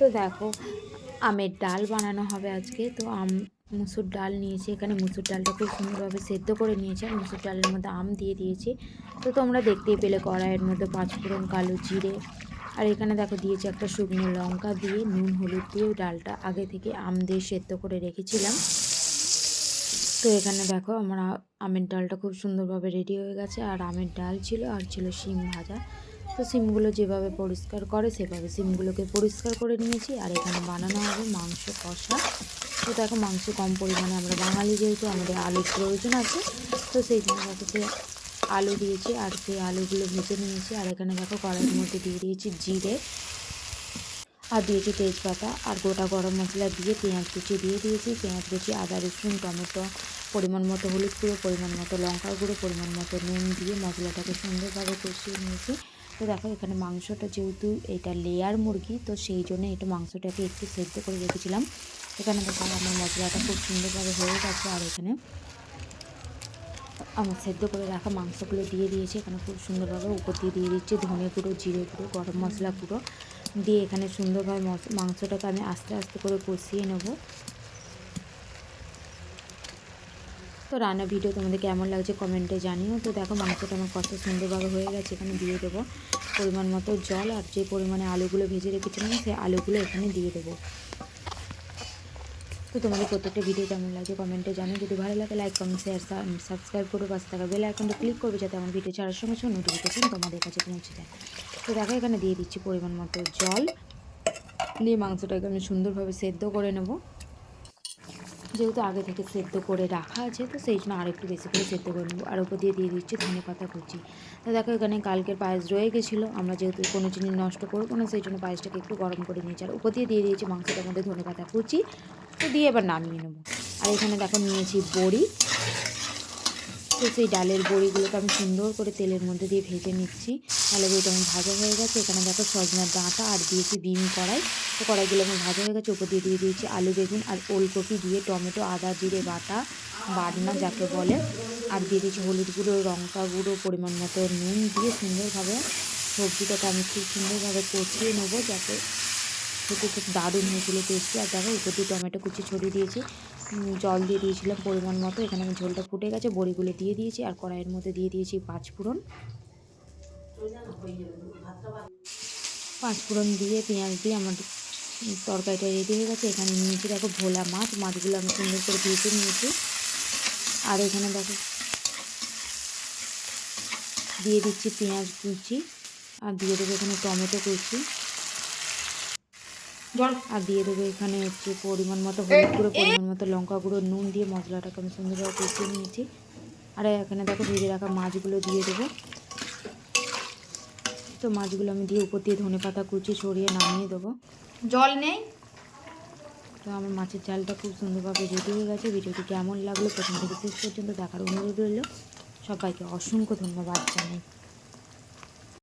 তো দেখো আমের ডাল বানানো হবে আজকে। তো মুসুর ডাল নিয়েছি, এখানে মুসুর ডালটা খুব সুন্দরভাবে সেদ্ধ করে নিয়েছি আর মুসুর ডালের মধ্যে আম দিয়ে দিয়েছি। তো তোমরা দেখতেই পেলে কড়াইয়ের মধ্যে পাঁচফোড়ন, কালো জিরে আর এখানে দেখো দিয়েছি একটা শুকনো লঙ্কা দিয়ে নুন হলুদ দিয়ে ডালটা আগে থেকে আম দিয়ে সেদ্ধ করে রেখেছিলাম। তো এখানে দেখো আমার আমের ডালটা খুব সুন্দরভাবে রেডি হয়ে গেছে। আর আমের ডাল ছিল আর ছিল শিম ভাজা। তো সিমগুলো যেভাবে পরিষ্কার করে সেভাবে সিমগুলোকে পরিষ্কার করে নিয়েছি। আর এখানে বানানো হবে মাংস কষা। তো দেখো মাংস কম পরিমাণে, আমরা বাঙালি যেহেতু আমাদের আলুর প্রয়োজন আছে, তো সেই জন্য দেখো সেই আলু দিয়েছি আর সেই আলুগুলো ভেজে নিয়েছি। আর এখানে দেখো কড়াইয়ের মধ্যে দিয়ে দিয়েছি জিরে আর দিয়েছি তেজপাতা আর গোটা গরম মশলা দিয়ে পেঁয়াজ কুচি দিয়ে দিয়েছি। পেঁয়াজ কুচি, আদা রসুন টমেটো, পরিমাণ মতো হলুদ গুঁড়ো, পরিমাণ মতো লঙ্কা গুঁড়ো, পরিমাণ মতো নুন দিয়ে মশলাটাকে সুন্দরভাবে কষিয়ে নিয়েছি। তো দেখো এখানে মাংসটা যেহেতু এটা লেয়ার মুরগি, তো সেই জন্য এটা মাংসটাকে একটু সেদ্ধ করে রেখেছিলাম। এখানে দেখো আমার মশলাটা খুব সুন্দরভাবে হয়ে গেছে। আর এখানে আমার সেদ্ধ করে রাখা মাংসগুলো দিয়ে দিয়েছি। এখানে খুব সুন্দরভাবে উপর দিয়ে দিয়ে দিচ্ছি ধনে গুঁড়ো, জিরে গুঁড়ো, গরম মশলা গুঁড়ো দিয়ে এখানে সুন্দরভাবে মাংসটাকে আমি আস্তে আস্তে করে কষিয়ে নেব। তো রান্না ভিডিও তোমাদের কেমন লাগছে কমেন্টে জানিও। তো দেখো মাংসটা আমার কত সুন্দরভাবে হয়ে গেছে। এখানে দিয়ে দেবো পরিমাণ মতো জল আর যে পরিমাণে আলুগুলো ভেজে রেখেছিলাম সেই আলুগুলো এখানে দিয়ে দেবো। তো তোমাদের প্রত্যেকটা ভিডিও কেমন লাগছে কমেন্টে জানিও। যদি ভালো লাগে লাইক কমেন্ট শেয়ার সাবস্ক্রাইব করো, পাশে থাকা বেল আইকনটা ক্লিক করবে যাতে আমার ভিডিও ছাড়ার সঙ্গে সঙ্গে নোটিফিকেশন তোমাদের কাছে পৌঁছে যায়। তো দেখো এখানে দিয়ে দিচ্ছি পরিমাণ মতো জল দিয়ে মাংসটাকে আমি সুন্দরভাবে সেদ্ধ করে নেব। যেহেতু আগে থেকে সেদ্ধ করে রাখা আছে, তো সেই জন্য আরেকটু বেশি করে সেদ্ধ করে নেবো। আর উপর দিয়ে দিচ্ছি ধনেপাতা কুচি। তো দেখো এখানে কালকের পায়েস রয়ে গেছিলো, আমরা যেহেতু কোনো জিনিস নষ্ট করবো না সেই জন্য পায়েসটাকে একটু গরম করে নিয়েছি। আর উপর দিয়ে দিয়েছি মাংসটার মধ্যে ধনেপাতা কুচি। তো দিয়ে এবার নামিয়ে নেবো। আর এখানে দেখো নিয়েছি বড়ি। তো সেই ডালের বড়িগুলোকে আমি সুন্দর করে তেলের মধ্যে দিয়ে ভেজে নিচ্ছি। তাহলে বড়িটা আমি ভাজা হয়ে গেছে। এখানে দেখো সজনার ডাঁটা আর দিয়েছি বিন কড়াই। তো কড়াইগুলো আমার ভাজা হয়ে গেছে। উপর দিয়ে দিয়ে দিয়েছি আলু বেগুন আর ওলকপি দিয়ে টমেটো আদা জিরে বাটনা যাকে বলে। আর দিয়ে দিয়েছি হলুদ গুঁড়ো, লঙ্কা গুঁড়ো, পরিমাণ মতো নুন দিয়ে সুন্দরভাবে সবজিটাকে আমি খুব সুন্দরভাবে কষিয়ে নেবো যাতে খেতে খুব দারুণ হয়েছিল টেস্টি। আর দেখো উপর দিয়ে টমেটো কুচি ছড়িয়ে দিয়েছি, জল দিয়ে দিয়েছিলাম পরিমাণ মতো। এখানে আমি ঝোলটা ফুটে গেছে, বড়িগুলো দিয়ে দিয়েছি আর কড়াইয়ের মধ্যে দিয়ে দিয়েছি পাঁচফোড়ন দিয়ে পেঁয়াজ দিয়ে আমার তরকারিটা রেডি হয়ে গেছে। এখানে নিয়েছি দেখো ভোলা মাছ, মাছগুলো আমি সুন্দর করে ভেজে নিয়েছি। আর এখানে দেখো দিয়ে দিচ্ছি পেঁয়াজ কুচি আর দিয়ে দেবো এখানে টমেটো কুচি আর দিয়ে দেবো এখানে হচ্ছে পরিমাণ মতো হলুদ গুঁড়ো, পরিমাণ মতো লঙ্কা গুঁড়ো, নুন দিয়ে মশলাটাকে আমি সুন্দরভাবে কষিয়ে নিয়েছি। আর এখানে দেখো ভেজে রাখা মাছগুলো দিয়ে দেবো। তো মাছগুলো আমি দিয়ে উপর দিয়ে ধনেপাতা কুচি ছড়িয়ে নামিয়ে দেবো। জল নেই। তো আমার মাছের ঝালটা খুব সুন্দরভাবে রেডি হয়ে গেছে। ভিডিওটি কেমন লাগলো প্রথম থেকে শেষ পর্যন্ত দেখার অনুরোধ রইল। সবাইকে অসংখ্য ধন্যবাদ জানাই।